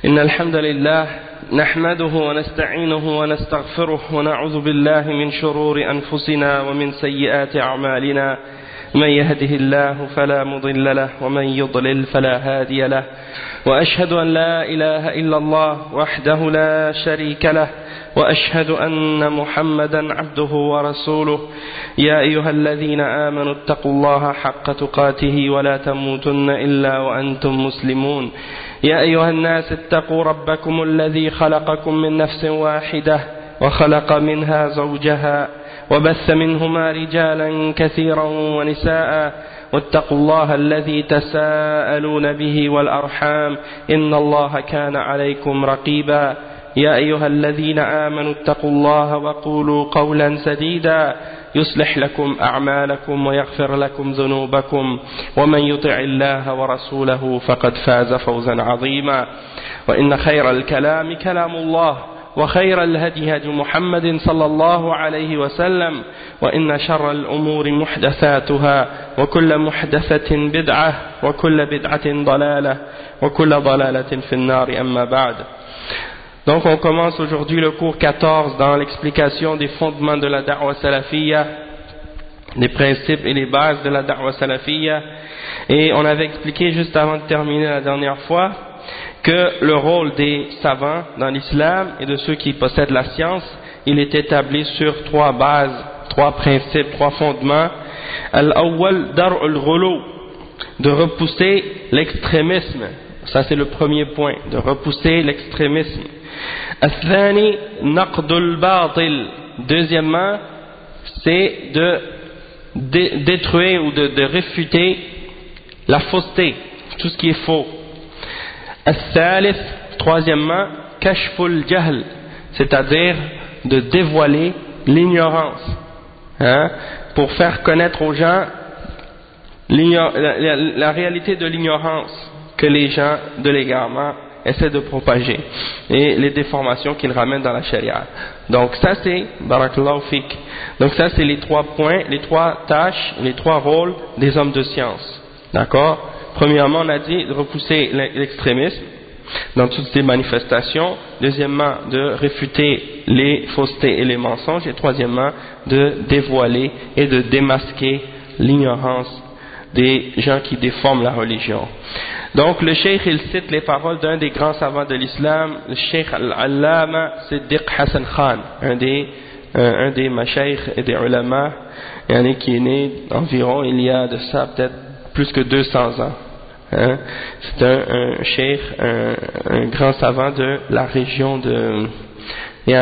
إن الحمد لله نحمده ونستعينه ونستغفره ونعوذ بالله من شرور أنفسنا ومن سيئات أعمالنا من يهده الله فلا مضل له ومن يضلل فلا هادي له وأشهد أن لا إله إلا الله وحده لا شريك له وأشهد أن محمدا عبده ورسوله يا أيها الذين آمنوا اتقوا الله حق تقاته ولا تموتن إلا وأنتم مسلمون يا أيها الناس اتقوا ربكم الذي خلقكم من نفس واحدة وخلق منها زوجها وبث منهما رجالا كثيرا ونساء واتقوا الله الذي تساءلون به والأرحام إن الله كان عليكم رقيبا يا أيها الذين آمنوا اتقوا الله وقولوا قولا سديدا يصلح لكم أعمالكم ويغفر لكم ذنوبكم ومن يطع الله ورسوله فقد فاز فوزا عظيما وإن خير الكلام كلام الله وخير الهدي هدي محمد صلى الله عليه وسلم وإن شر الأمور محدثاتها وكل محدثة بدعة وكل بدعة ضلالة وكل ضلالة في النار أما بعد. Donc on commence aujourd'hui le cours 14 dans l'explication des fondements de la da'wa salafiyya, les principes et les bases de la da'wa salafiyya, et on avait expliqué juste avant de terminer la dernière fois que le rôle des savants dans l'islam et de ceux qui possèdent la science, il est établi sur trois bases, trois principes, trois fondements. Al-awwal dar'ul ghulu, de repousser l'extrémisme, ça c'est le premier point, de repousser l'extrémisme. Al-thani naqdul batil, deuxièmement c'est de détruire ou de réfuter la fausseté, tout ce qui est faux. Al-thalith, troisièmement, kashful jahl, c'est-à-dire de dévoiler l'ignorance, pour faire connaître aux gens la réalité de l'ignorance que les gens de l'égarement essaient de propager et les déformations qu'ils ramènent dans la charia. Donc ça c'est barakallahu fik. Donc ça c'est les trois points, les trois tâches, les trois rôles des hommes de science. D'accord? Premièrement, on a dit de repousser l'extrémisme dans toutes ces manifestations. Deuxièmement, de réfuter les faussetés et les mensonges. Et troisièmement, de dévoiler et de démasquer l'ignorance des gens qui déforment la religion. Donc le cheikh il cite les paroles d'un des grands savants de l'islam, le cheikh al-allama Siddiq Hassan Khan, un des mashaykh et des ulama, qui est né environ il y a de ça peut-être plus que 200 ans. C'est un cheikh, un grand savant de la région de, si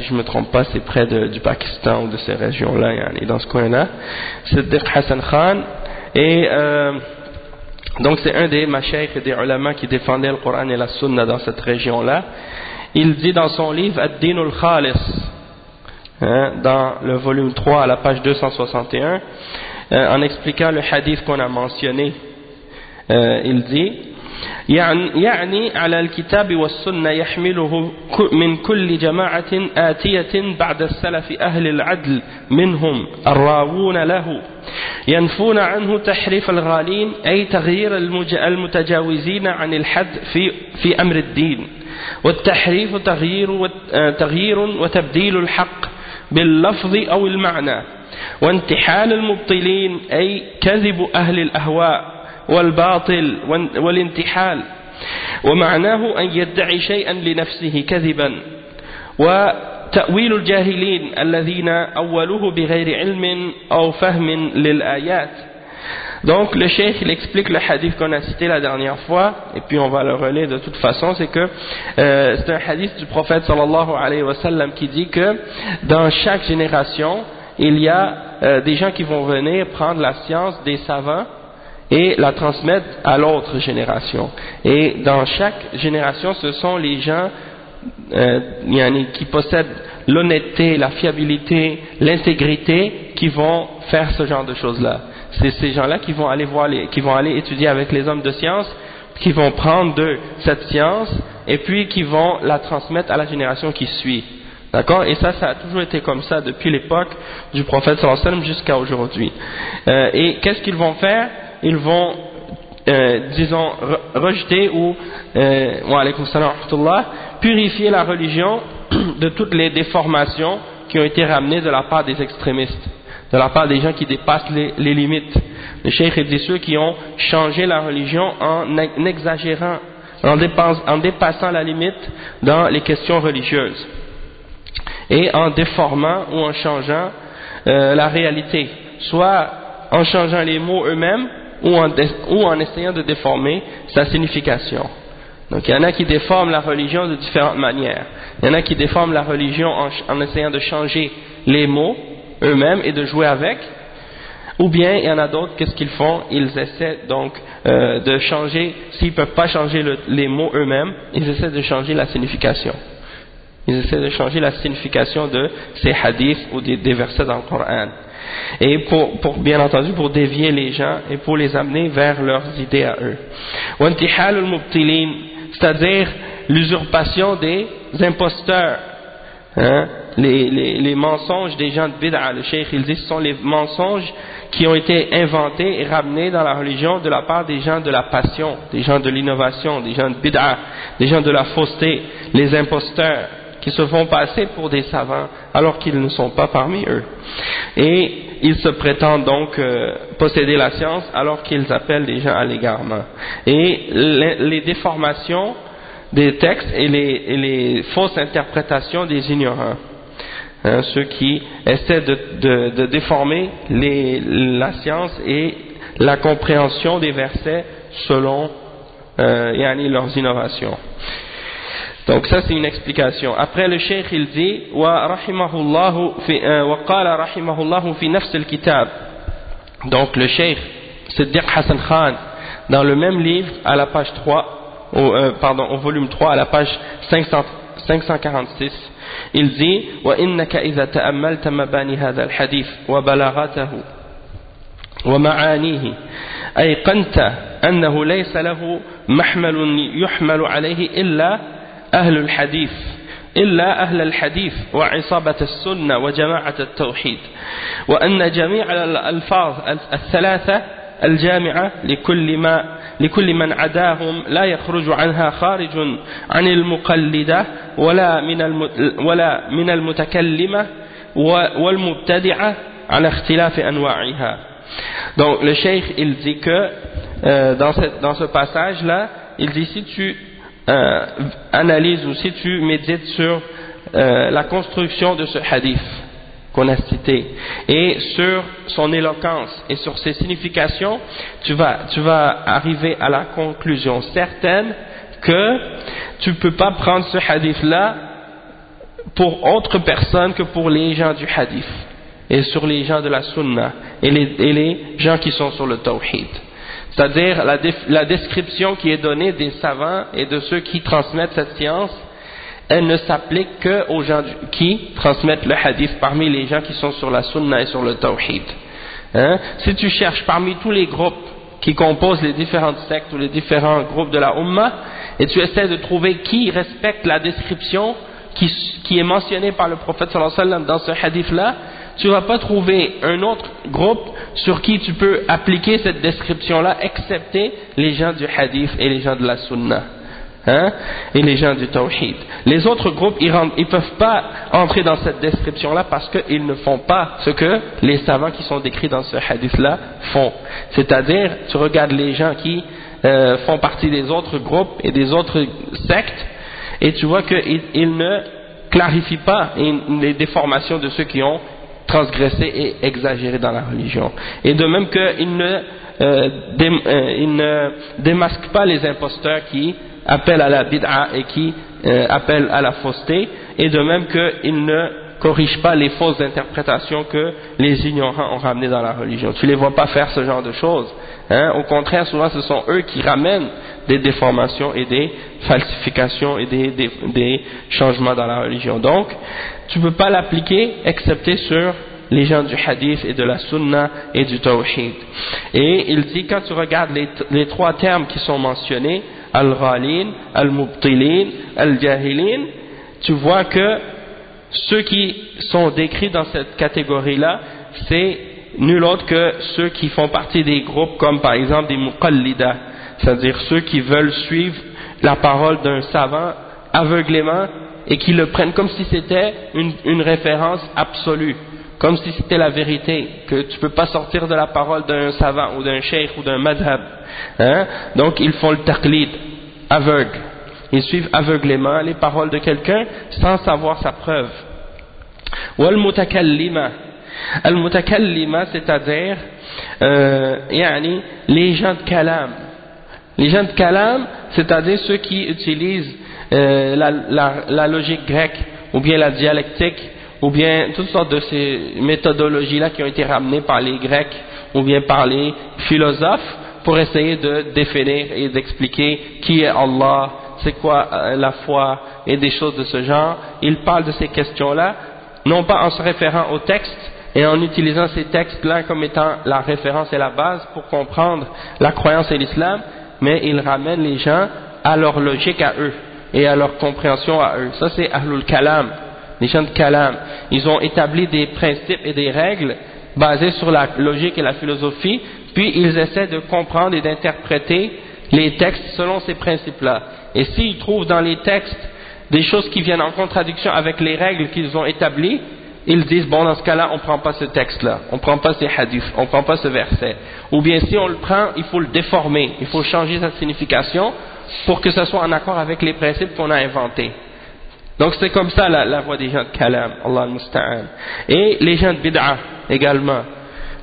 je ne me trompe pas, c'est près du Pakistan ou de ces régions-là, dans ce coin-là. Siddiq Hassan Khan, et donc c'est un des mashaykh et des ulama qui défendaient le Coran et la Sunna dans cette région-là. Il dit dans son livre Ad-Din al-Khalis, dans le volume 3 à la page 261, en expliquant le hadith qu'on a mentionné, il dit يعني على الكتاب والسنة يحمله من كل جماعة آتية بعد السلف أهل العدل منهم الراوون له ينفون عنه تحريف الغالين أي تغيير المتجاوزين عن الحد في أمر الدين والتحريف تغيير وتبديل الحق باللفظ أو المعنى وانتحال المبطلين أي كذب أهل الأهواء والباطل والانتحال ومعناه أن يدعي شيئا لنفسه كذبا وتأويل الجاهلين الذين أولوه بغير علم أو فهم للآيات. Donc le cheikh il explique le hadith qu'on a cité la dernière fois, et puis on va le relayer de toute façon, c'est que c'est un hadith du prophète sallallahu alayhi wa sallam qui dit que dans chaque génération il y a des gens qui vont venir prendre la science des savants et la transmettre à l'autre génération. Et dans chaque génération, ce sont les gens qui possèdent l'honnêteté, la fiabilité, l'intégrité qui vont faire ce genre de choses-là. C'est ces gens-là qui vont aller étudier avec les hommes de science, qui vont prendre de cette science et puis qui vont la transmettre à la génération qui suit. D'accord? Et ça a toujours été comme ça depuis l'époque du prophète sallallahu alayhi wa sallam jusqu'à aujourd'hui. Et qu'est-ce qu'ils vont faire? Ils vont disons, rejeter ou, wa alaykum salam wa rahmatullah, purifier la religion de toutes les déformations qui ont été ramenées de la part des extrémistes, de la part des gens qui dépassent les limites. Le cheikh dit ceux qui ont changé la religion en exagérant, en dépassant la limite dans les questions religieuses et en déformant ou en changeant la réalité, soit en changeant les mots eux-mêmes ou en essayant de déformer sa signification. Donc il y en a qui déforment la religion de différentes manières. Il y en a qui déforment la religion en essayant de changer les mots eux-mêmes et de jouer avec. Ou bien il y en a d'autres, qu'est-ce qu'ils font? Ils essaient donc de changer, s'ils ne peuvent pas changer les mots eux-mêmes, ils essaient de changer la signification. Ils essaient de changer la signification de ces hadiths ou des versets dans le Coran. Et pour bien entendu, pour dévier les gens et pour les amener vers leurs idées à eux. وَانْتِحَالُ الْمُبْتِلِينَ, c'est-à-dire l'usurpation des imposteurs, hein, les mensonges des gens de bid'a. Le cheikh il dit ce sont les mensonges qui ont été inventés et ramenés dans la religion de la part des gens de la passion, des gens de l'innovation, des gens de bid'a, des gens de la fausseté, les imposteurs qui se font passer pour des savants alors qu'ils ne sont pas parmi eux. Et ils se prétendent donc posséder la science alors qu'ils appellent les gens à l'égarement. Et les déformations des textes et les fausses interprétations des ignorants. Hein, ceux qui essaient de déformer la science et la compréhension des versets selon leurs innovations. Donc ça c'est une explication. Après le cheikh il dit وقال رحمه الله في نفس الكتاب. Donc le cheikh Siddiq Hassan Khan dans le même livre à la page 3 au volume 3 à la page 546 il dit وإنك إذا تأملت مباني هذا الحديث وبلاغته ومعانيه أيقنت أنه ليس له محمل يحمل عليه إلا أهل الحديث وعصابة السنة وجماعة التوحيد وأن جميع الألفاظ الثلاثة الجامعة لكل من عداهم لا يخرج عنها خارج عن المقلدة ولا من المتكلمة والمبتدعة على اختلاف أنواعها. Donc le cheikh il dit que dans ce passage là il dit si tu analyses ou si tu médites sur la construction de ce hadith qu'on a cité et sur son éloquence et sur ses significations, tu vas arriver à la conclusion certaine que tu ne peux pas prendre ce hadith là pour autre personne que pour les gens du hadith et sur les gens de la sunna et les gens qui sont sur le tawhid. C'est-à-dire la description qui est donnée des savants et de ceux qui transmettent cette science, elle ne s'applique qu'aux gens qui transmettent le hadith parmi les gens qui sont sur la sunna et sur le tawhid. Hein? Si tu cherches parmi tous les groupes qui composent les différentes sectes ou les différents groupes de la Ummah et tu essaies de trouver qui respecte la description qui est mentionnée par le prophète sallallahu alayhi wa sallam dans ce hadith-là, tu ne vas pas trouver un autre groupe sur qui tu peux appliquer cette description-là, excepté les gens du hadith et les gens de la sunna, hein, et les gens du tawhid. Les autres groupes, ils ne peuvent pas entrer dans cette description-là parce qu'ils ne font pas ce que les savants qui sont décrits dans ce hadith-là font. C'est-à-dire, tu regardes les gens qui font partie des autres groupes et des autres sectes, et tu vois qu'ils ne clarifient pas les déformations de ceux qui ont transgressé et exagéré dans la religion. Et de même qu'ils ne démasquent pas les imposteurs qui appellent à la bid'a et qui appellent à la fausseté, et de même qu'ils ne corrigent pas les fausses interprétations que les ignorants ont ramenées dans la religion. Tu ne les vois pas faire ce genre de choses. Hein? Au contraire, souvent ce sont eux qui ramènent des déformations et des falsifications et des changements dans la religion. Donc, tu ne peux pas l'appliquer excepté sur les gens du hadith et de la sunna et du tawhid. Et il dit, quand tu regardes les trois termes qui sont mentionnés, al-ghalin, al-mubtilin, al-jahilin, tu vois que ceux qui sont décrits dans cette catégorie-là, c'est nul autre que ceux qui font partie des groupes comme par exemple des muqallida. c'est-à-dire ceux qui veulent suivre la parole d'un savant aveuglément et qui le prennent comme si c'était une référence absolue, comme si c'était la vérité, que tu ne peux pas sortir de la parole d'un savant ou d'un cheikh ou d'un madhab, hein? Donc ils font le taqlid aveugle, ils suivent aveuglément les paroles de quelqu'un sans savoir sa preuve. Wal mutakallima, al mutakallima, c'est-à-dire les gens de kalam. Les gens de kalam, c'est-à-dire ceux qui utilisent la logique grecque, ou bien la dialectique, ou bien toutes sortes de ces méthodologies-là qui ont été ramenées par les Grecs, ou bien par les philosophes, pour essayer de définir et d'expliquer qui est Allah, c'est quoi la foi, et des choses de ce genre. Ils parlent de ces questions-là, non pas en se référant aux textes, et en utilisant ces textes-là comme étant la référence et la base pour comprendre la croyance et l'islam, mais ils ramènent les gens à leur logique à eux et à leur compréhension à eux. Ça c'est Ahlul Kalam, les gens de Kalam. Ils ont établi des principes et des règles basés sur la logique et la philosophie, puis ils essaient de comprendre et d'interpréter les textes selon ces principes-là. Et s'ils trouvent dans les textes des choses qui viennent en contradiction avec les règles qu'ils ont établies, ils disent, bon, dans ce cas-là, on ne prend pas ce texte-là, on ne prend pas ces hadiths, on ne prend pas ce verset. Ou bien, si on le prend, il faut le déformer, il faut changer sa signification pour que ça soit en accord avec les principes qu'on a inventés. Donc, c'est comme ça la voie des gens de Kalam, Allah al-Musta'an. Et les gens de Bid'ah également.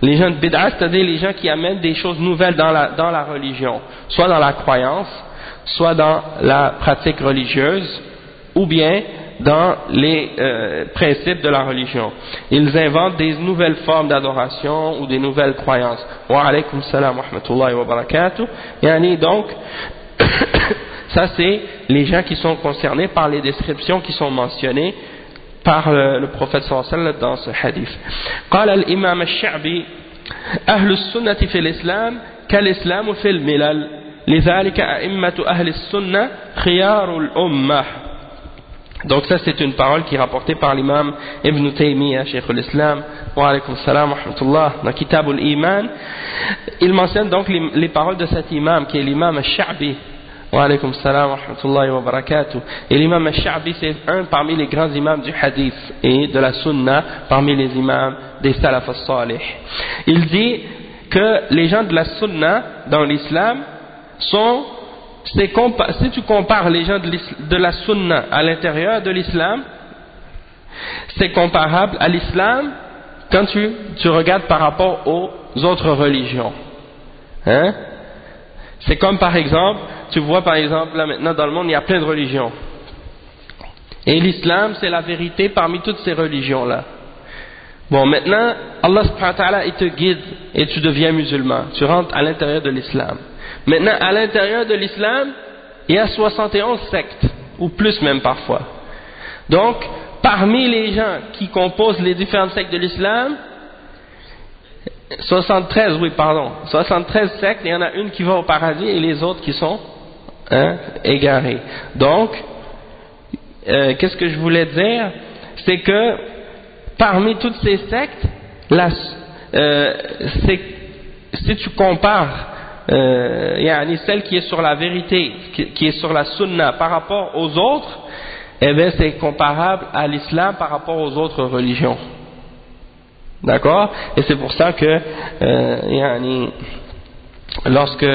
Les gens de Bid'ah, c'est-à-dire les gens qui amènent des choses nouvelles dans la religion, soit dans la croyance, soit dans la pratique religieuse, ou bien dans les principes de la religion. Ils inventent des nouvelles formes d'adoration ou des nouvelles croyances. Wa alaykum salam wa rahmatullahi wa barakatuh. Yani donc, ça c'est les gens qui sont concernés par les descriptions qui sont mentionnées par le prophète sallallahu alayhi wa sallam dans ce hadith. قال الإمام الشعبي أهل السنة في الإسلام كالإسلام في الملل لذلك أئمة أهل السنة خيار الأمة. Donc ça c'est une parole qui est rapportée par l'imam Ibn Taymiyyah, Cheikh al-Islam, wa alaykum salam wa rahmatullah, dans Kitab al-Iman. Il mentionne donc les paroles de cet imam qui est l'imam al-Sha'bi, wa alaykum salam wa rahmatullahi wa barakatuh. Et l'imam al-Sha'bi c'est un parmi les grands imams du hadith et de la sunna, parmi les imams des salaf as-salih. Il dit que les gens de la sunna dans l'islam sont, si tu compares les gens de la sunna à l'intérieur de l'islam, c'est comparable à l'islam quand tu regardes par rapport aux autres religions. Hein? C'est comme par exemple, tu vois par exemple là maintenant dans le monde il y a plein de religions. Et l'islam c'est la vérité parmi toutes ces religions-là. Bon, maintenant Allah subhanahu wa ta'ala il te guide et tu deviens musulman, tu rentres à l'intérieur de l'islam. Maintenant, à l'intérieur de l'islam, il y a 71 sectes, ou plus même parfois. Donc, parmi les gens qui composent les différentes sectes de l'islam, 73 sectes, il y en a une qui va au paradis et les autres qui sont égarées. Donc, qu'est-ce que je voulais dire? C'est que parmi toutes ces sectes, si tu compares celle qui est sur la vérité, qui est sur la sunna par rapport aux autres, eh bien c'est comparable à l'islam par rapport aux autres religions. D'accord? Et c'est pour ça que lorsque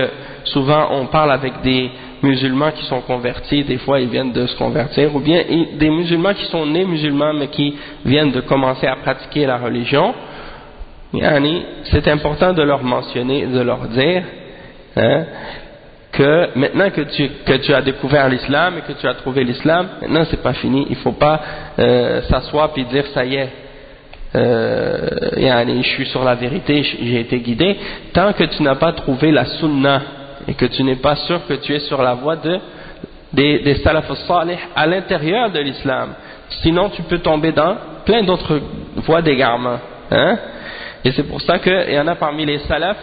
souvent on parle avec des musulmans qui sont convertis, des fois ils viennent de se convertir, ou bien des musulmans qui sont nés musulmans mais qui viennent de commencer à pratiquer la religion, c'est important de leur mentionner, de leur dire que maintenant que tu as découvert l'islam et que tu as trouvé l'islam, maintenant c'est pas fini, il faut pas s'asseoir puis dire ça y est, je suis sur la vérité, j'ai été guidé, tant que tu n'as pas trouvé la sunna et que tu n'es pas sûr que tu es sur la voie des salaf as-salih à l'intérieur de l'islam, sinon tu peux tomber dans plein d'autres voies d'égarement, et c'est pour ça qu'il y en a parmi les salafs,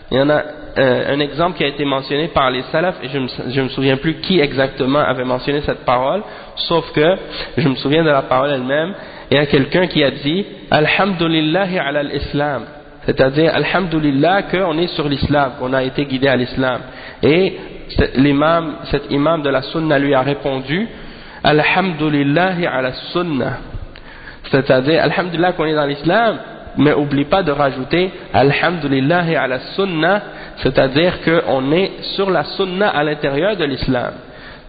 il y en a un exemple qui a été mentionné par les salafs, et je me souviens plus qui exactement avait mentionné cette parole, sauf que je me souviens de la parole elle-même. Il y a quelqu'un qui a dit Alhamdulillahi ala l'islam, c'est-à-dire alhamdulillah qu'on est sur l'islam, qu'on a été guidé à l'islam. Et cet imam de la sunna lui a répondu alhamdulillahi ala sunna, c'est-à-dire alhamdulillah qu'on est dans l'islam, mais oublie pas de rajouter alhamdulillahi ala sunna, c'est-à-dire qu'on est sur la sunna à l'intérieur de l'islam.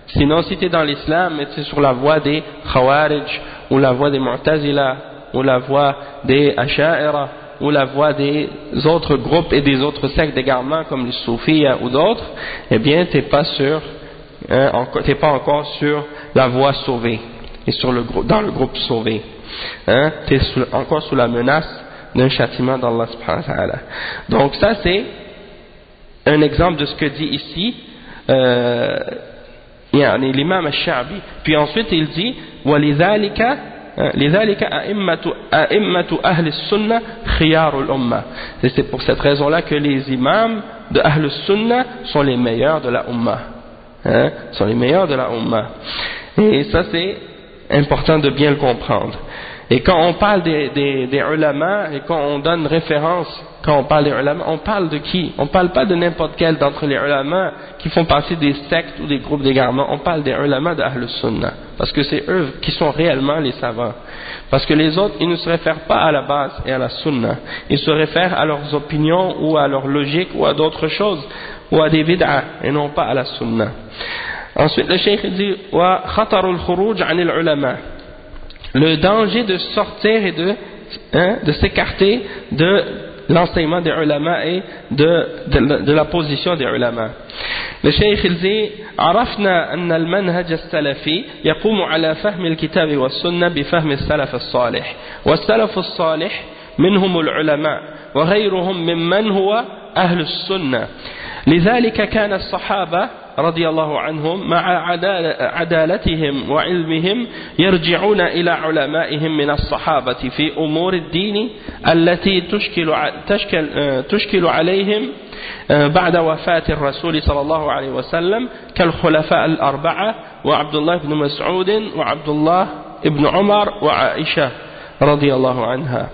Sinon, si tu es dans l'islam, mais tu es sur la voie des Khawarij, ou la voie des Mu'tazila, ou la voie des Asha'ira, ou la voie des autres groupes et des autres sectes d'égarement comme les Soufis ou d'autres, eh bien, tu n'es pas encore sur la voie sauvée, et dans le groupe sauvé. Tu es encore sous la menace d'un châtiment d'Allah subhanahu wa ta'ala. Donc ça c'est un exemple de ce que dit ici l'imam al-Sha'bi. Puis ensuite il dit وَلِذَلِكَ أَئِمَّةُ أَهْلِ السُّنَّةِ خِيَارُ الْأُمَّةِ. Et c'est pour cette raison-là que les imams de Ahl al-Sunnah sont les meilleurs de la Ummah. Sont les meilleurs de la Ummah. Et ça c'est important de bien le comprendre. Et quand on parle des ulama, et quand on donne référence, quand on parle des ulama, on parle de qui? On ne parle pas de n'importe quel d'entre les ulama qui font partie des sectes ou des groupes d'égarement. On parle des ulama de Ahl Sunnah, parce que c'est eux qui sont réellement les savants. Parce que les autres, ils ne se réfèrent pas à la base et à la Sunnah. Ils se réfèrent à leurs opinions ou à leur logique ou à d'autres choses, ou à des bid'ah, et non pas à la Sunnah. Ensuite, le cheikh dit wa khatarul khuruj anil ulama. Le danger de sortir et de s'écarter de l'enseignement des ulama et de la position des ulama. Le cheikh il dit عرفنا أن المنهج السلفي يقوم على فهم الكتاب والسنة بفهم السلف الصالح والسلف الصالح منهم العلماء وغيرهم ممن هو أهل السنة. لذلك كان الصحابة رضي الله عنهم مع عدالتهم وعلمهم يرجعون إلى علمائهم من الصحابة في أمور الدين التي تشكل عليهم بعد وفاة الرسول صلى الله عليه وسلم كالخلفاء الأربعة وعبد الله بن مسعود وعبد الله بن عمر وعائشة رضي الله عنها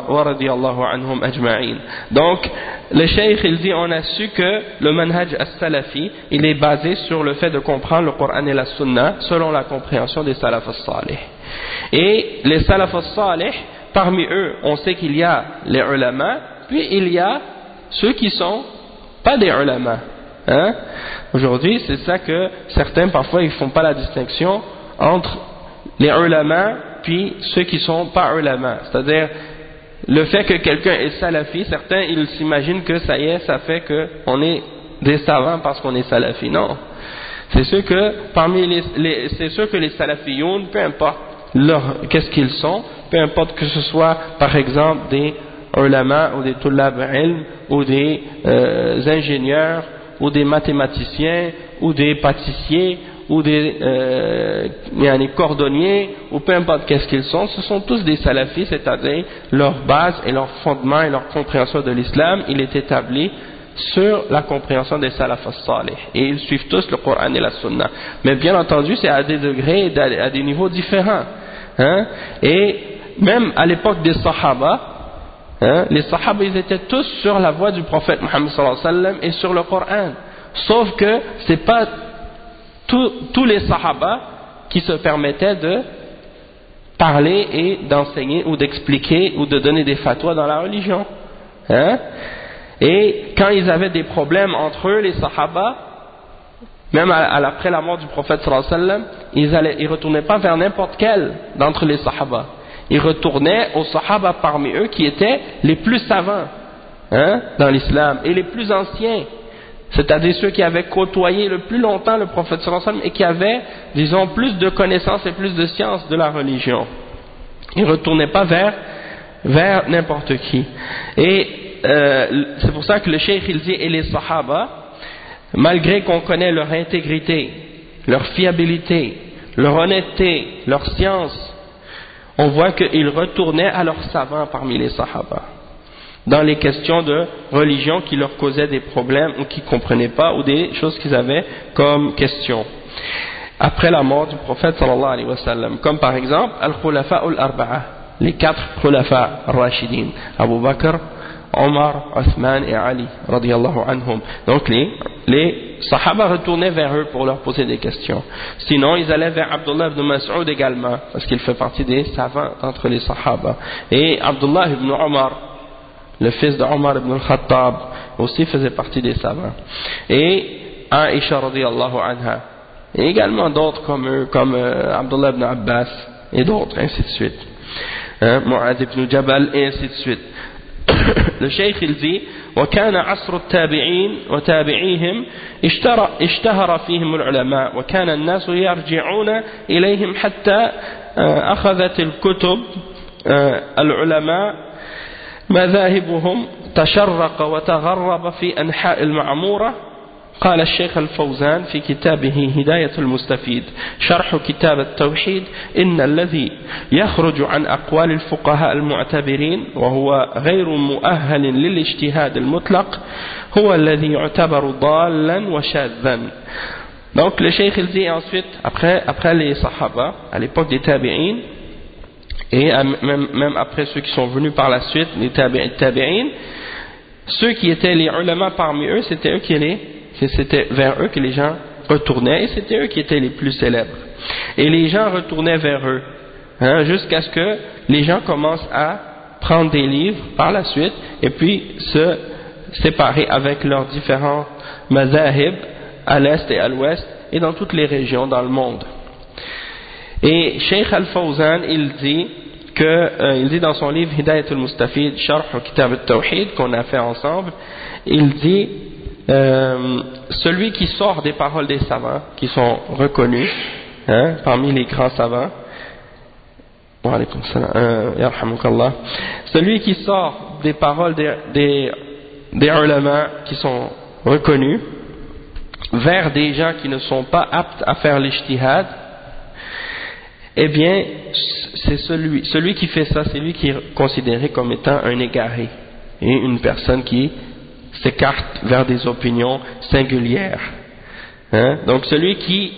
ورضي الله عنهم أجمعين. Donc le cheikh il dit on a su que le manhaj as-salafi il est basé sur le fait de comprendre le Coran et la Sunna selon la compréhension des salaf as-salih. Et les salaf as-salih, parmi eux on sait qu'il y a les ulama, puis il y a ceux qui sont pas des ulama. Aujourd'hui c'est ça que certains parfois ils font pas la distinction entre les ulama puis ceux qui sont pas ulama, c'est-à-dire le fait que quelqu'un est salafi, certains ils s'imaginent que ça y est, ça fait qu'on est des savants parce qu'on est salafi. Non, c'est sûr que c'est sûr que les salafiyoun, peu importe qu'est-ce qu'ils sont, peu importe que ce soit par exemple des ulama ou des tullab ilm ou des ingénieurs ou des mathématiciens ou des pâtissiers ou des cordonniers ou peu importe qu'est-ce qu'ils sont, ce sont tous des salafis, c'est-à-dire leur base et leur fondement et leur compréhension de l'islam, il est établi sur la compréhension des salaf as-salih et ils suivent tous le Coran et la Sunna, mais bien entendu c'est à des degrés et à des niveaux différents, et même à l'époque des sahaba, les sahaba ils étaient tous sur la voie du prophète Muhammad sallallahu alayhi wa sallam et sur le Coran, sauf que c'est pas tous les sahaba qui se permettaient de parler et d'enseigner ou d'expliquer ou de donner des fatwas dans la religion. Et quand ils avaient des problèmes entre eux, les sahaba, même après la mort du prophète sallallahu alayhi wa sallam, ils retournaient pas vers n'importe quel d'entre les sahaba. Ils retournaient aux sahaba parmi eux qui étaient les plus savants dans l'islam et les plus anciens. C'est-à-dire ceux qui avaient côtoyé le plus longtemps le prophète sallallahu alayhi wa sallam et qui avaient, disons, plus de connaissances et plus de sciences de la religion. Ils ne retournaient pas vers n'importe qui. Et c'est pour ça que le cheikh il dit, et les sahaba, malgré qu'on connaît leur intégrité, leur fiabilité, leur honnêteté, leur science, on voit qu'ils retournaient à leurs savants parmi les sahaba dans les questions de religion qui leur causaient des problèmes ou qu'ils ne comprenaient pas ou des choses qu'ils avaient comme questions après la mort du prophète sallallahu alayhi wa sallam, comme par exemple al-khulafa al-arba'a, les 4 khulafa rashidin, Abu Bakr, Omar, Othman et Ali, radiyallahu anhum. Donc les sahaba retournaient vers eux pour leur poser des questions. Sinon, ils allaient vers Abdullah ibn Mas'ud également, parce qu'il fait partie des savants entre les sahaba. Et Abdullah ibn Omar, le fils de Omar ibn al-Khattab, aussi faisait partie des savants. Et Aisha radiyallahu anha. Et également d'autres comme eux, comme Abdullah ibn Abbas et d'autres, ainsi de suite. Mu'adh ibn Jabal, et ainsi de suite. Le cheikh il dit وكان عصر التابعين وتابعيهم اشتهر فيهم العلماء وكان الناس يرجعون إليهم حتى أخذت الكتب العلماء مذاهبهم تشرق وتغرب في أنحاء المعمورة. قال الشيخ الفوزان في كتابه هداية المستفيد شرح كتاب التوحيد إن الذي يخرج عن أقوال الفقهاء المعتبرين وهو غير مؤهل للاجتهاد المطلق هو الذي يعتبر ضالا وشاذا. Donc le cheikh il dit ensuite après les sahaba à l'époque des tabi'in et même après ceux qui sont venus par la suite les tabi'in, ceux qui étaient les ulama parmi eux c'était vers eux que les gens retournaient et c'était eux qui étaient les plus célèbres. Et les gens retournaient vers eux jusqu'à ce que les gens commencent à prendre des livres par la suite et puis se séparer avec leurs différents mazahib à l'est et à l'ouest et dans toutes les régions dans le monde. Et Cheikh Al-Fawzan il dit dans son livre Hidayat al-Mustafid Sharh Kitab al-Tawhid qu'on a fait ensemble, il dit celui qui sort des paroles des savants qui sont reconnus parmi les grands savants, celui qui sort des paroles des ulama qui sont reconnus vers des gens qui ne sont pas aptes à faire l'ijtihad, eh bien c'est celui qui fait ça, c'est lui qui est considéré comme étant un égaré et une personne qui s'écarte vers des opinions singulières. Donc celui qui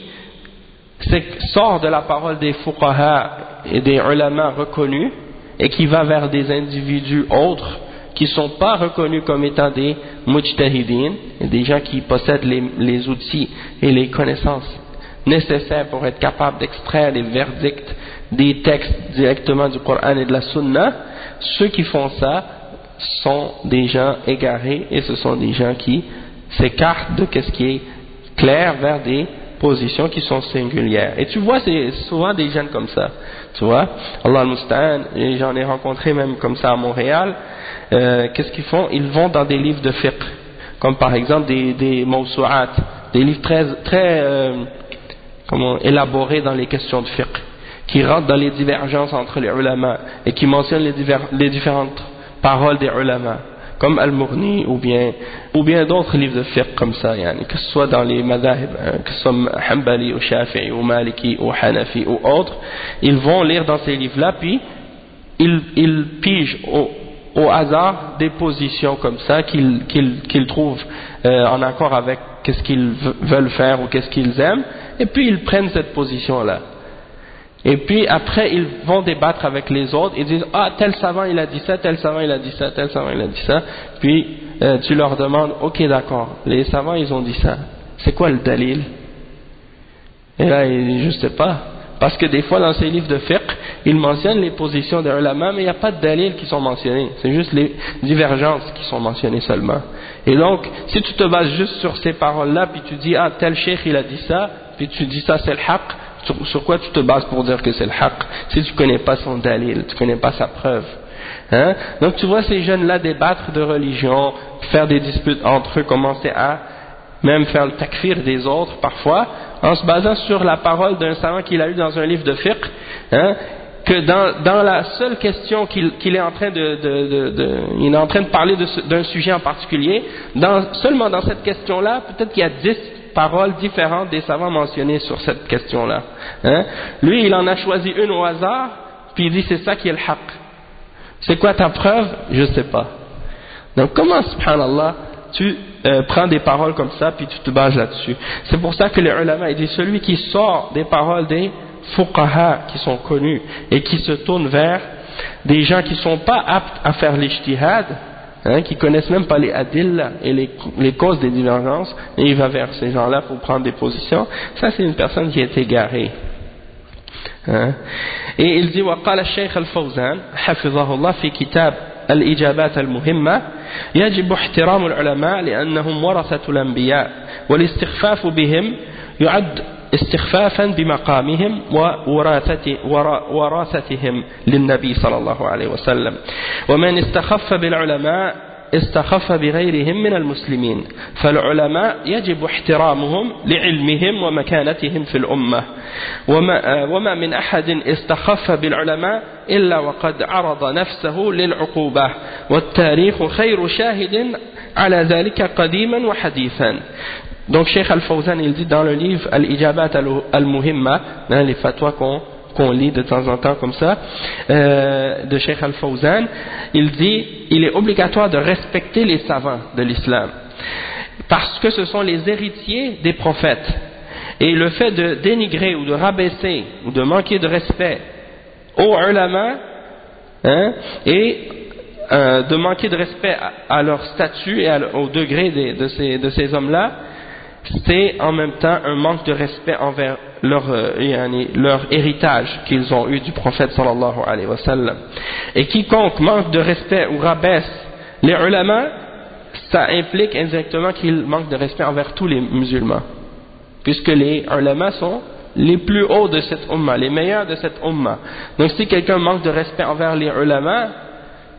sort de la parole des fuqaha et des ulama reconnus et qui va vers des individus autres qui ne sont pas reconnus comme étant des mujtahidin, des gens qui possèdent les outils et les connaissances nécessaires pour être capables d'extraire les verdicts des textes directement du Coran et de la Sunna, ceux qui font ça sont des gens égarés et ce sont des gens qui s'écartent de ce qui est clair vers des positions qui sont singulières. Et tu vois, c'est souvent des jeunes comme ça. Tu vois, Allah al-Musta'an, et j'en ai rencontré même comme ça à Montréal. Qu'est-ce qu'ils font? Ils vont dans des livres de fiqh, comme par exemple des mawsu'at, des livres très élaborés dans les questions de fiqh, qui rentrent dans les divergences entre les ulama et qui mentionnent les différentes paroles des ulama, comme Al-Mughni ou bien d'autres livres de fiqh comme ça, que ce soit dans les madhahib, que ce soit Hanbali ou Shafi'i ou Maliki ou Hanafi ou autres, ils vont lire dans ces livres-là, puis ils pigent au hasard des positions comme ça qu'ils trouvent en accord avec qu'est-ce qu'ils veulent faire ou qu'est-ce qu'ils aiment, et puis ils prennent cette position-là. Et puis après ils vont débattre avec les autres et disent tel savant il a dit ça, tel savant il a dit ça, tel savant il a dit ça. Puis tu leur demandes ok d'accord, les savants ils ont dit ça, c'est quoi le dalil? Et là je sais pas, parce que des fois dans ces livres de fiqh ils mentionnent les positions des ulama mais il n'y a pas de dalil qui sont mentionnés, c'est juste les divergences qui sont mentionnées seulement. Et donc si tu te bases juste sur ces paroles là puis tu dis tel cheikh il a dit ça, puis tu dis ça c'est le haqq, sur quoi tu te bases pour dire que c'est le haqq si tu ne connais pas son dalil, tu ne connais pas sa preuve? Donc tu vois ces jeunes-là débattre de religion, faire des disputes entre eux, commencer à même faire le takfir des autres parfois, en se basant sur la parole d'un savant qu'il a eu dans un livre de fiqh, que dans la seule question qu'il est en train il est en train de parler d'un sujet en particulier, seulement dans cette question-là, peut-être qu'il y a 10 paroles différentes des savants mentionnés sur cette question-là. Lui, il en a choisi une au hasard, puis il dit c'est ça qui est le haqq. C'est quoi ta preuve? Je sais pas. Donc comment, subhanallah, tu prends des paroles comme ça, puis tu te bases là-dessus? C'est pour ça que les ulama, ils disent celui qui sort des paroles des fuqaha qui sont connus et qui se tourne vers des gens qui ne sont pas aptes à faire l'ijtihad, qui connaissent même pas les adilla et les causes des divergences, et il va vers ces gens-là pour prendre des positions, ça c'est une personne qui est égarée. Et il dit وقال الشيخ الفوزان حفظه الله في كتاب الإجابات المهمة يجب احترام العلماء لأنهم ورثة الأنبياء والاستخفاف بهم يعد استخفافا بمقامهم ووراثتهم للنبي صلى الله عليه وسلم ومن استخف بالعلماء استخف بغيرهم من المسلمين فالعلماء يجب احترامهم لعلمهم ومكانتهم في الأمة وما من أحد استخف بالعلماء إلا وقد عرض نفسه للعقوبة والتاريخ خير شاهد على ذلك قديما وحديثا. Donc Cheikh Al-Fawzan il dit dans le livre Al-Ijabat Al-Muhimma, les fatwas qu'on lit de temps en temps comme ça, de Cheikh Al-Fawzan, il dit il est obligatoire de respecter les savants de l'islam parce que ce sont les héritiers des prophètes, et le fait de dénigrer ou de rabaisser ou de manquer de respect aux ulama et de manquer de respect à leur statut et au degré de ces hommes-là, c'est en même temps un manque de respect envers leur héritage qu'ils ont eu du prophète sallallahu alayhi wa sallam. Et quiconque manque de respect ou rabaisse les ulama, ça implique indirectement qu'il manque de respect envers tous les musulmans, puisque les ulama sont les plus hauts de cette umma, les meilleurs de cette umma. Donc si quelqu'un manque de respect envers les ulama,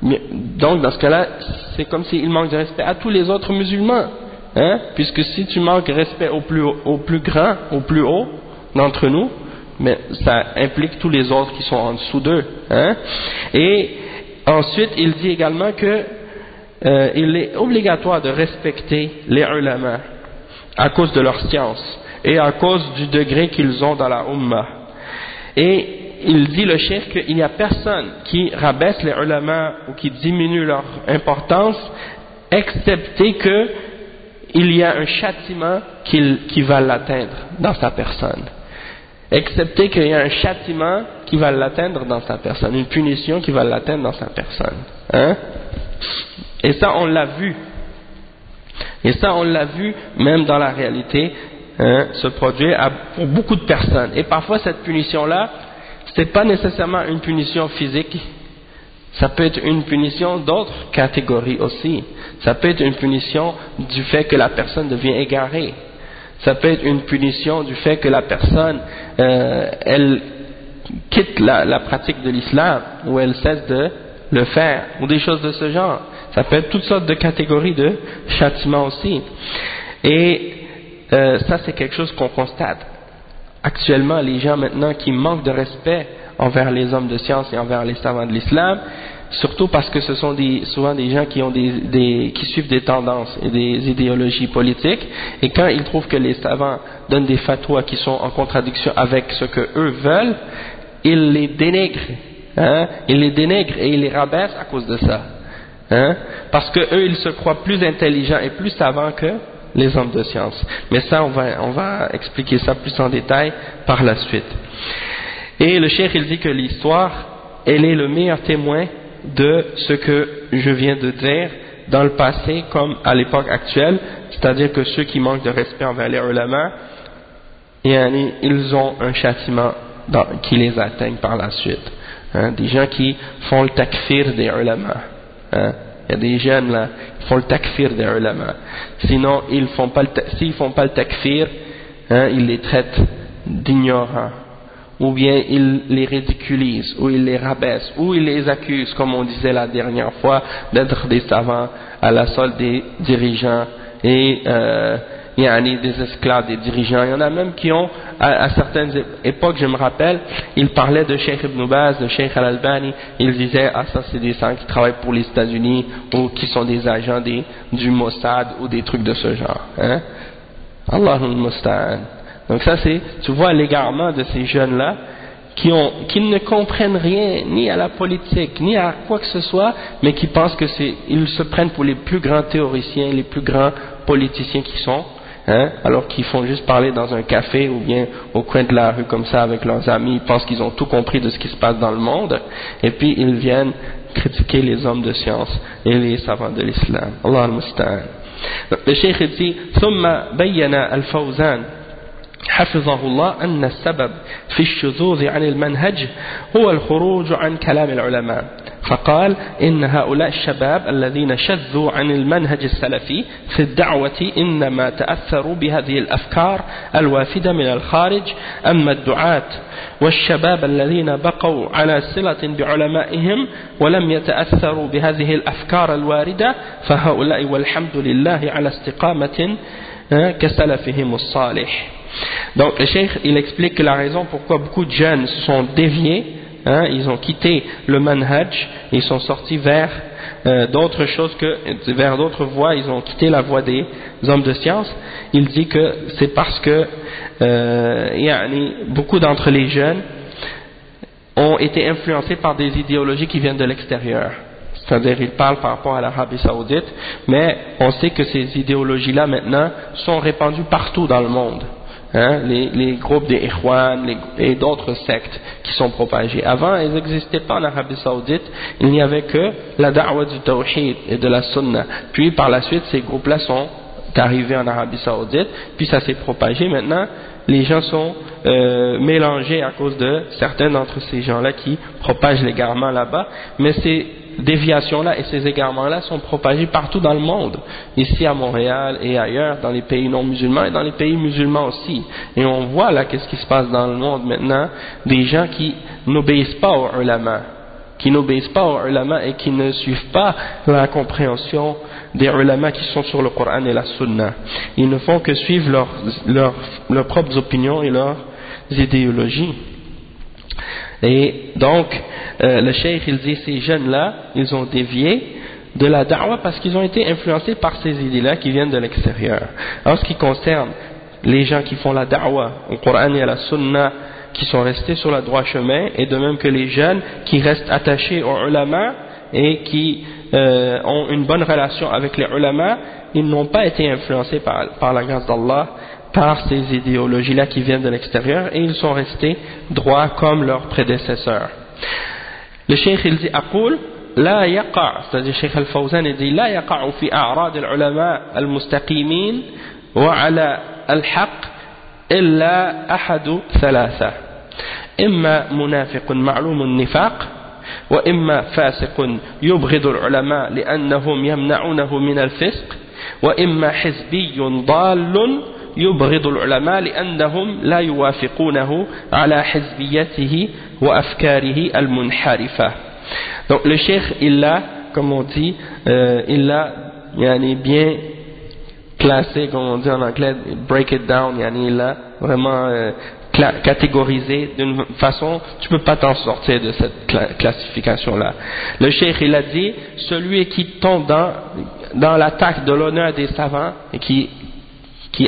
donc dans ce cas-là, c'est comme s'il manque de respect à tous les autres musulmans. Puisque si tu manques de respect au plus grand, au plus haut d'entre nous, mais ça implique tous les autres qui sont en dessous d'eux. Et ensuite, il dit également que il est obligatoire de respecter les ulama à cause de leur science et à cause du degré qu'ils ont dans la ummah. Et il dit le cheikh qu'il n'y a personne qui rabaisse les ulama ou qui diminue leur importance, excepté que il y a un châtiment qui va l'atteindre dans sa personne. Excepté qu'il y a un châtiment qui va l'atteindre dans sa personne, une punition qui va l'atteindre dans sa personne. Et ça on l'a vu. Et ça on l'a vu même dans la réalité se produire pour beaucoup de personnes. Et parfois cette punition-là, c'est pas nécessairement une punition physique. Ça peut être une punition d'autres catégories aussi. Ça peut être une punition du fait que la personne devient égarée. Ça peut être une punition du fait que la personne elle quitte la pratique de l'islam, ou elle cesse de le faire, ou des choses de ce genre. Ça peut être toutes sortes de catégories de châtiments aussi. Et ça c'est quelque chose qu'on constate. Actuellement, les gens maintenant qui manquent de respect envers les hommes de science et envers les savants de l'islam, surtout parce que ce sont souvent des gens qui ont qui suivent des tendances et des idéologies politiques, et quand ils trouvent que les savants donnent des fatwas qui sont en contradiction avec ce que eux veulent, ils les dénigrent, ils les dénigrent et ils les rabaissent à cause de ça, parce que eux ils se croient plus intelligents et plus savants que les hommes de science. Mais ça on va expliquer ça plus en détail par la suite. Et le cheikh il dit que l'histoire, elle est le meilleur témoin de ce que je viens de dire dans le passé comme à l'époque actuelle, c'est-à-dire que ceux qui manquent de respect envers les ulama, ils ont un châtiment qui les atteigne par la suite. Des gens qui font le takfir des ulama. Il y a des jeunes là qui font le takfir des ulama. Sinon, s'ils font pas le takfir, ils les traitent d'ignorants, ou bien ils les ridiculisent, ou ils les rabaissent, ou ils les accusent, comme on disait la dernière fois, d'être des savants à la solde des dirigeants et des esclaves des dirigeants. Il y en a même qui ont, à certaines époques, je me rappelle, ils parlaient de Cheikh Ibn Baz, de Cheikh Al-Albani, ils disaient, ça c'est des gens qui travaillent pour les États-Unis, ou qui sont des agents du Mossad, ou des trucs de ce genre. Allahul Musta'an. Donc ça c'est, tu vois l'égarement de ces jeunes-là, qui ne comprennent rien, ni à la politique, ni à quoi que ce soit, mais qui pensent que ils se prennent pour les plus grands théoriciens, les plus grands politiciens qui sont, alors qu'ils font juste parler dans un café ou bien au coin de la rue comme ça avec leurs amis, ils pensent qu'ils ont tout compris de ce qui se passe dans le monde, et puis ils viennent critiquer les hommes de science et les savants de l'islam. Allah al-Musta'an. Le cheikh dit ثم بين الفوزان حفظه الله أن السبب في الشذوذ عن المنهج هو الخروج عن كلام العلماء فقال إن هؤلاء الشباب الذين شذوا عن المنهج السلفي في الدعوة إنما تأثروا بهذه الأفكار الوافدة من الخارج أما الدعاة والشباب الذين بقوا على صلة بعلمائهم ولم يتأثروا بهذه الأفكار الواردة فهؤلاء والحمد لله على استقامة كسلفهم الصالح. Donc le cheikh il explique que la raison pourquoi beaucoup de jeunes se sont déviés, ils ont quitté le manhaj, ils sont sortis vers d'autres choses vers d'autres voies, ils ont quitté la voie des hommes de science. Il dit que c'est parce que beaucoup d'entre les jeunes ont été influencés par des idéologies qui viennent de l'extérieur. C'est-à-dire, ils parlent par rapport à l'Arabie Saoudite, mais on sait que ces idéologies-là maintenant sont répandues partout dans le monde. Les groupes des Ikhwan et d'autres sectes qui sont propagés. Avant, ils n'existaient pas en Arabie Saoudite, il n'y avait que la da'wa du tawhid et de la sunna. Puis par la suite, ces groupes-là sont arrivés en Arabie Saoudite, puis ça s'est propagé. Maintenant, les gens sont mélangés à cause de certains d'entre ces gens-là qui propagent l'égarement là-bas, mais ces déviations-là et ces égarements-là sont propagés partout dans le monde, ici à Montréal et ailleurs, dans les pays non musulmans et dans les pays musulmans aussi. Et on voit là qu'est-ce qui se passe dans le monde maintenant, des gens qui n'obéissent pas aux ulama, et qui ne suivent pas la compréhension des ulama qui sont sur le Coran et la Sunna. Ils ne font que suivre leurs propres opinions et leurs idéologies. Et donc, le cheikh il dit ces jeunes-là, ils ont dévié de la da'wa parce qu'ils ont été influencés par ces idées-là qui viennent de l'extérieur. En ce qui concerne les gens qui font la da'wa au Coran et à la Sunna, qui sont restés sur le droit chemin, et de même que les jeunes qui restent attachés aux ulama et qui ont une bonne relation avec les ulama, ils n'ont pas été influencés par la grâce d'Allah par ces idéologies-là qui viennent de l'extérieur, et ils sont restés droits comme leurs prédécesseurs. Le cheikh il dit أقول لا يقع, c'est-à-dire Cheikh Al-Fawzan il dit لا يقع في أعراض العلماء المستقيمين وعلى الحق إلا أحد ثلاثة إما منافق معلوم النفاق وإما فاسق يبغض العلماء لأنهم يمنعونه من الفسق وإما حزبي ضال يبغض العلماء لأنهم لا يوافقونه على حزبيته وأفكاره المنحرفة. Donc le cheikh il l'a, comme on dit, il l'a bien classé, comme on dit en anglais, break it down, il l'a vraiment catégorisé d'une façon, tu peux pas t'en sortir de cette classification là. Le cheikh il a dit, celui qui tombe dans l'attaque de l'honneur des savants et qui